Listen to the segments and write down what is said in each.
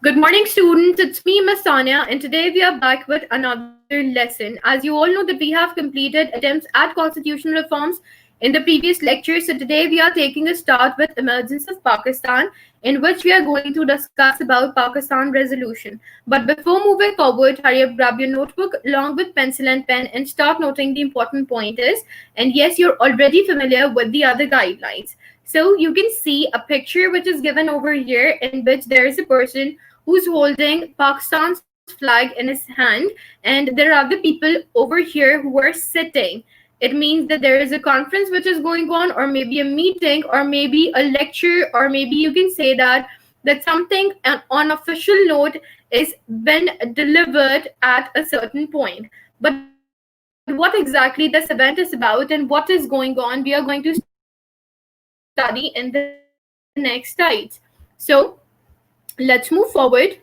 Good morning, students. It's me, Miss Sonia, and today we are back with another lesson. As you all know that we have completed attempts at constitutional reforms in the previous lecture, so today we are taking a start with emergence of Pakistan, in which we are going to discuss about Pakistan resolution. But before moving forward, hurry up, grab your notebook along with pencil and pen, and start noting the important pointers. And yes, you're already familiar with the other guidelines. So you can see a picture which is given over here, in which there is a person who's holding Pakistan's flag in his hand, and there are other people over here who are sitting. It means that there is a conference which is going on, or maybe a meeting, or maybe a lecture, or maybe you can say that something on official note is been delivered at a certain point. But what exactly this event is about and what is going on, we are going to study in the next slides. So let's move forward.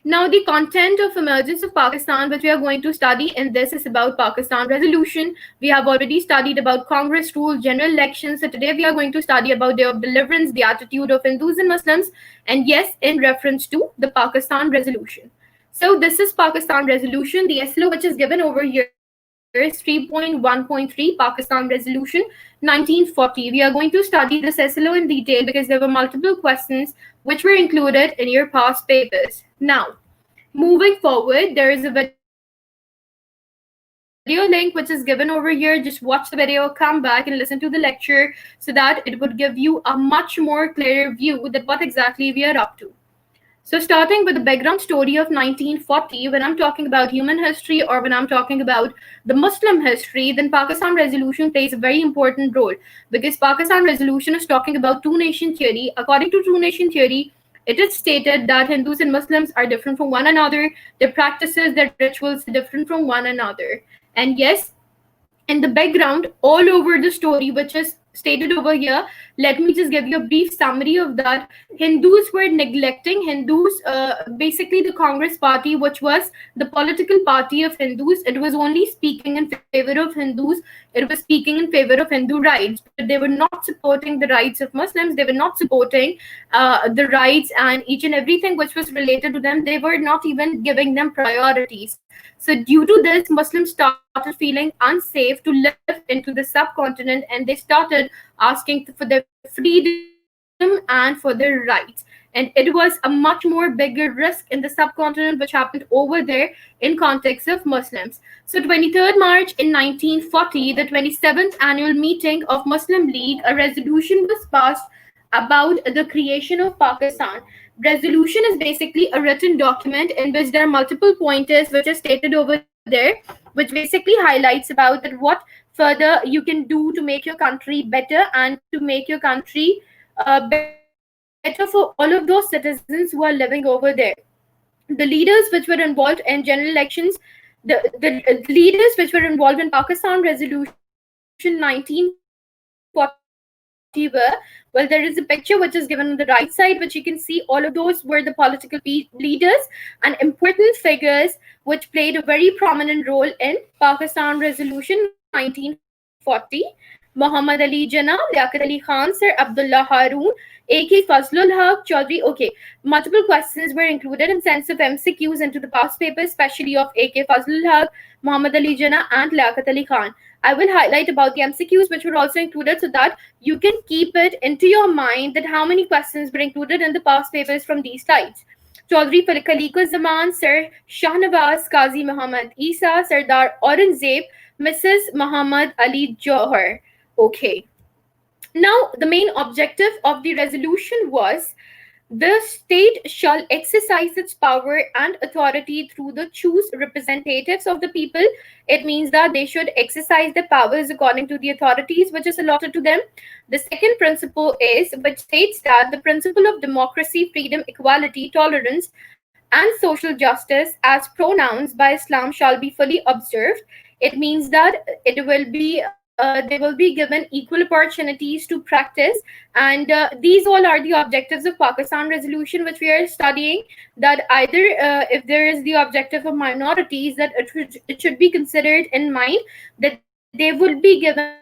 Now, the content of emergence of Pakistan, which we are going to study, and this is about Pakistan resolution. We have already studied about Congress rules, general elections. So today we are going to study about Day of Deliverance, the attitude of Hindus and Muslims, and yes, in reference to the Pakistan resolution. So this is Pakistan resolution. The SLO which is given over here is 3.1.3 Pakistan resolution 1940. We are going to study this SLO in detail because there were multiple questions which were included in your past papers. Now, moving forward, there is a video link which is given over here. Just watch the video, come back and listen to the lecture so that it would give you a much more clearer view that what exactly we are up to. So starting with the background story of 1940, when I'm talking about human history or when I'm talking about the Muslim history, then Pakistan resolution plays a very important role because Pakistan resolution is talking about two-nation theory. According to two-nation theory, it is stated that Hindus and Muslims are different from one another. Their practices, their rituals are different from one another. And yes, in the background, all over the story, which is stated over here, let me just give you a brief summary of that. Hindus were neglecting, basically the Congress party, which was the political party of Hindus. It was only speaking in favor of Hindus, it was speaking in favor of Hindu rights, but they were not supporting the rights of Muslims, they were not supporting the rights and each and everything which was related to them. They were not even giving them priorities. So due to this, Muslims started feeling unsafe to live into the subcontinent, and they started asking for their freedom and for their rights. And it was a much more bigger risk in the subcontinent which happened over there in context of Muslims. So 23rd March in 1940, the 27th annual meeting of Muslim League, a resolution was passed about the creation of Pakistan. Resolution is basically a written document in which there are multiple pointers which are stated over there, which basically highlights about that what further you can do to make your country better and to make your country better for all of those citizens who are living over there. The leaders which were involved in general elections, the leaders which were involved in Pakistan Resolution 1940 were, well, there is a picture which is given on the right side, which you can see all of those were the political leaders and important figures which played a very prominent role in Pakistan Resolution 1940. Muhammad Ali Jinnah, Liaquat Ali Khan, Sir Abdullah Haroon, A.K. Fazlul Haq, Chaudhry. Okay, multiple questions were included in sense of MCQs into the past papers, especially of A.K. Fazlul Haq, Muhammad Ali Jinnah, and Liaquat Ali Khan. I will highlight about the MCQs which were also included so that you can keep it into your mind that how many questions were included in the past papers from these types. Chaudhry Khaliqa Zaman, Sir Shahnawaz, Qazi Muhammad Isa, Sardar Aurangzeb, Mrs. Muhammad Ali Johar. Okay. Now, the main objective of the resolution was the state shall exercise its power and authority through the choose representatives of the people. It means that they should exercise their powers according to the authorities which is allotted to them. The second principle is, which states that the principle of democracy, freedom, equality, tolerance, and social justice as pronounced by Islam shall be fully observed. It means that they will be given equal opportunities to practice, and these all are the objectives of Pakistan resolution which we are studying. That either if there is the objective of minorities, that it should be considered in mind that they would be given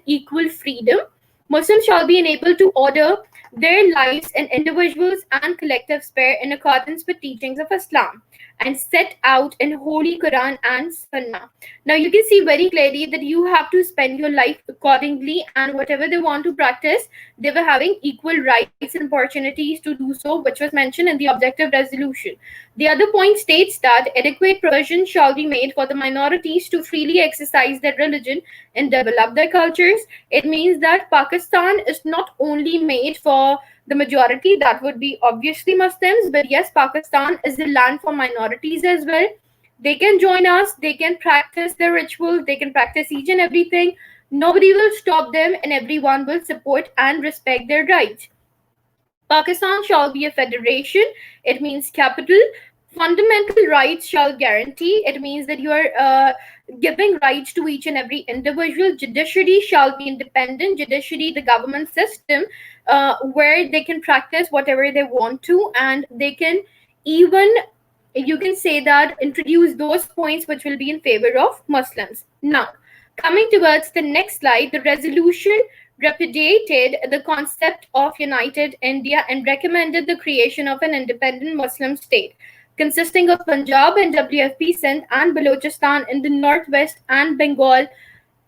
equal freedom, Muslims shall be enabled to order their lives in individuals and collective sphere in accordance with teachings of Islam and set out in Holy Quran and Sunnah. Now you can see very clearly that you have to spend your life accordingly, and whatever they want to practice, they were having equal rights and opportunities to do so, which was mentioned in the objective resolution. The other point states that adequate provision shall be made for the minorities to freely exercise their religion and develop their cultures. It means that Pakistan is not only made for the majority, that would be obviously Muslims, but yes, Pakistan is the land for minorities as well. They can join us, they can practice their rituals, they can practice each and everything. Nobody will stop them, and everyone will support and respect their rights. Pakistan shall be a federation. It means capital. Fundamental rights shall guarantee. It means that you are giving rights to each and every individual. Judiciary shall be independent. Judiciary, the government system, where they can practice whatever they want to, and they can even, you can say that, introduce those points which will be in favor of Muslims. Now, coming towards the next slide, the resolution repudiated the concept of united India and recommended the creation of an independent Muslim state consisting of Punjab and WFP Sindh and Balochistan in the northwest and Bengal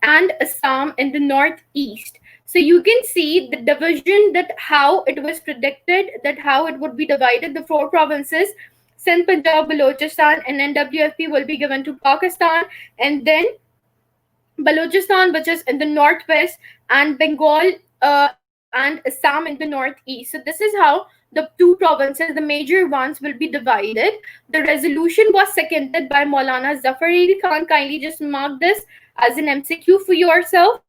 and Assam in the northeast. So you can see the division, that how it was predicted, that how it would be divided. The four provinces, Sindh, Punjab, Balochistan, and NWFP will be given to Pakistan, and then Balochistan, which is in the northwest, and Bengal and Assam in the northeast. So this is how the two provinces, the major ones, will be divided. The resolution was seconded by Maulana Zafar Ali Khan. Kindly just mark this as an MCQ for yourself.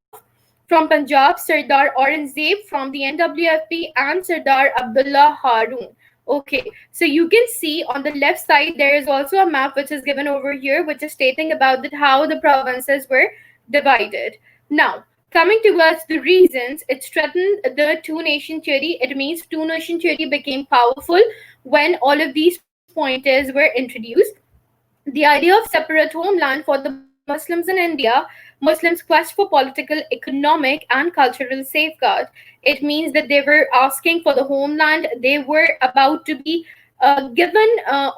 From Punjab, Sardar Aurangzeb from the NWFP, and Sardar Abdullah Haroon. Okay, so you can see on the left side there is also a map which is given over here, which is stating about that how the provinces were divided. Now, coming towards the reasons, it strengthened the two-nation theory. It means two-nation theory became powerful when all of these pointers were introduced. The idea of separate homeland for the Muslims in India, Muslims' quest for political, economic, and cultural safeguard. It means that they were asking for the homeland. They were about to be given,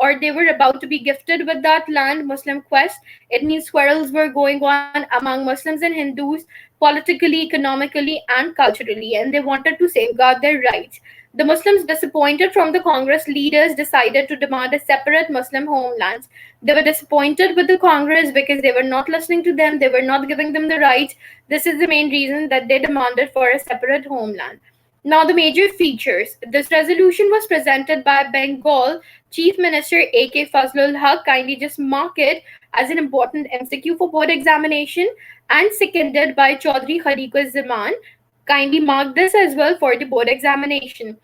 or they were about to be gifted with that land. Muslim quest. It means quarrels were going on among Muslims and Hindus, politically, economically, and culturally, and they wanted to safeguard their rights. The Muslims, disappointed from the Congress leaders, decided to demand a separate Muslim homelands. They were disappointed with the Congress because they were not listening to them, they were not giving them the rights. This is the main reason that they demanded for a separate homeland. Now, the major features. This resolution was presented by Bengal Chief Minister A.K. Fazlul Haq. Kindly just mark it as an important MCQ for board examination. And seconded by Chaudhry Khaliqur Zaman. Kindly mark this as well for the board examination.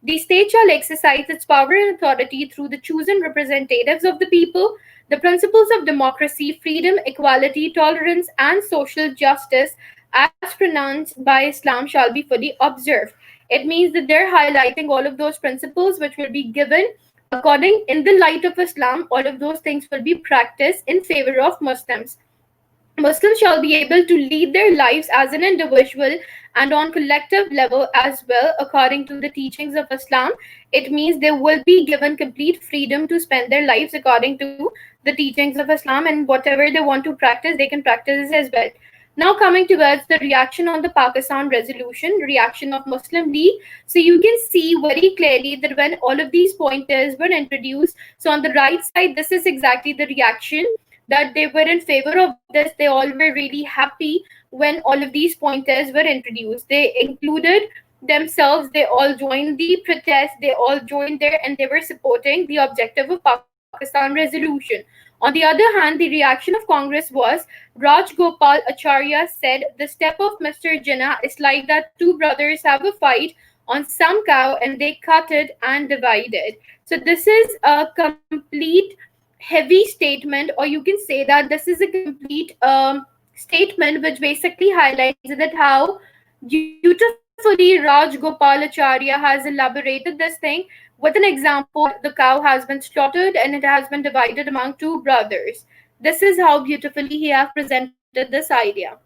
The state shall exercise its power and authority through the chosen representatives of the people. The principles of democracy, freedom, equality, tolerance, and social justice as pronounced by Islam shall be fully observed. It means that they're highlighting all of those principles which will be given according in the light of Islam. All of those things will be practiced in favor of Muslims. Muslims shall be able to lead their lives as an individual and on collective level as well according to the teachings of Islam. It means they will be given complete freedom to spend their lives according to the teachings of Islam, and whatever they want to practice, they can practice as well. Now coming towards the reaction on the Pakistan resolution, reaction of Muslim League. So you can see very clearly that when all of these pointers were introduced, so on the right side, this is exactly the reaction, that they were in favor of this. They all were really happy when all of these pointers were introduced. They included themselves, they all joined the protest, they all joined there, and they were supporting the objective of Pakistan resolution. On the other hand, the reaction of Congress was, Raj Gopal Acharya said, the step of Mr. Jinnah is like that two brothers have a fight on some cow and they cut it and divided. So this is a complete heavy statement, or you can say that this is a complete statement which basically highlights that how beautifully Raj Gopal Acharya has elaborated this thing with an example. The cow has been slaughtered and it has been divided among two brothers. This is how beautifully he has presented this idea.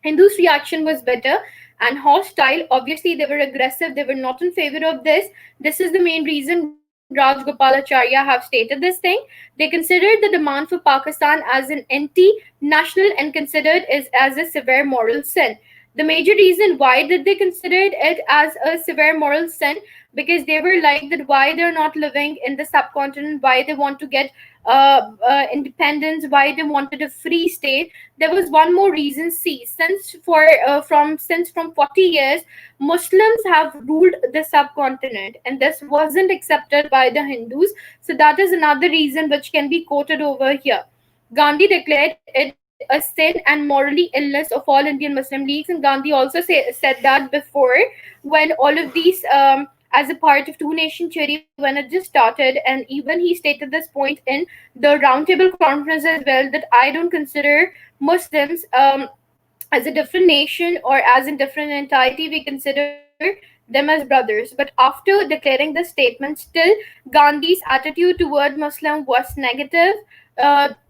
Hindu's reaction was better. and hostile. Obviously, they were aggressive. They were not in favor of this. This is the main reason Raj Gopalacharya have stated this thing. They considered the demand for Pakistan as an anti-national and considered it as a severe moral sin. The major reason why did they consider it as a severe moral sin, because they were like that why they're not living in the subcontinent, why they want to get independence, why they wanted a free state. There was one more reason. See, since from 40 years, Muslims have ruled the subcontinent, and this wasn't accepted by the Hindus. So that is another reason which can be quoted over here. Gandhi declared it a sin and morally illness of all Indian Muslim leagues, and Gandhi also said that before, when all of these, as a part of two nation theory, when it just started, and even he stated this point in the roundtable conference as well, that I don't consider Muslims as a different nation or as a different entity. We consider them as brothers. But after declaring this statement, still Gandhi's attitude toward Muslim was negative.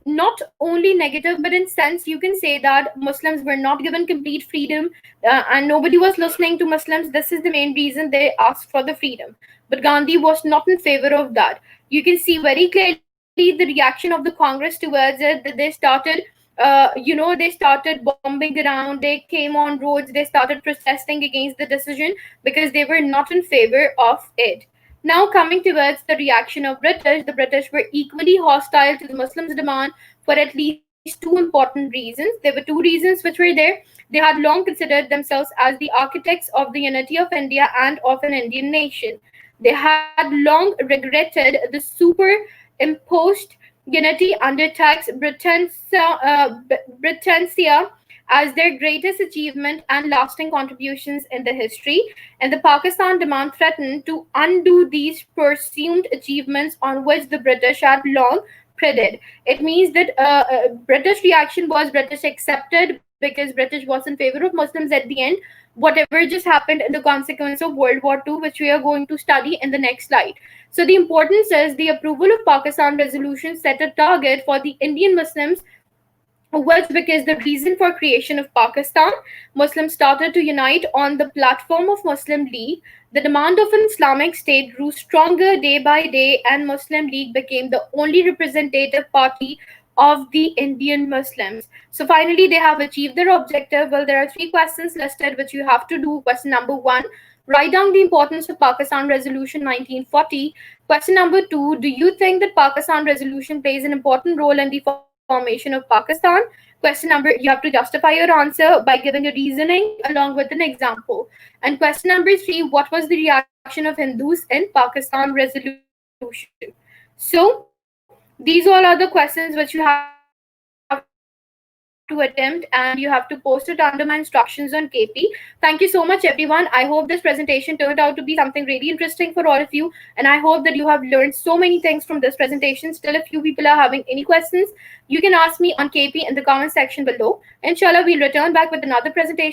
Not only negative, but in sense you can say that Muslims were not given complete freedom, and nobody was listening to Muslims. This is the main reason they asked for the freedom. But Gandhi was not in favor of that. You can see very clearly the reaction of the Congress towards it, that they started they started bombing around, they came on roads, they started protesting against the decision because they were not in favor of it. Now, coming towards the reaction of British, the British were equally hostile to the Muslims' demand for at least two important reasons. There were two reasons which were there. They had long considered themselves as the architects of the unity of India and of an Indian nation. They had long regretted the superimposed unity under tax Britannia as their greatest achievement and lasting contributions in the history, and the Pakistan demand threatened to undo these presumed achievements on which the British had long prided. It means that British reaction was British accepted because British was in favor of Muslims at the end. Whatever just happened in the consequence of World War II, which we are going to study in the next slide. So the importance is the approval of Pakistan resolution set a target for the Indian Muslims was because the reason for creation of Pakistan, Muslims started to unite on the platform of Muslim League. The demand of an Islamic state grew stronger day by day, and Muslim League became the only representative party of the Indian Muslims. So finally, they have achieved their objective. Well, there are three questions listed which you have to do. Question number one, write down the importance of Pakistan Resolution 1940. Question number two, do you think that Pakistan Resolution plays an important role in the formation of Pakistan? Question number, you have to justify your answer by giving a reasoning along with an example. And question number three, what was the reaction of Hindus in Pakistan Resolution? So these all are the questions which you have to attempt, and you have to post it under my instructions on KP. Thank you so much, everyone. I hope this presentation turned out to be something really interesting for all of you, and I hope that you have learned so many things from this presentation. Still, if you people are having any questions, you can ask me on KP in the comment section below. Inshallah, we'll return back with another presentation with another topic.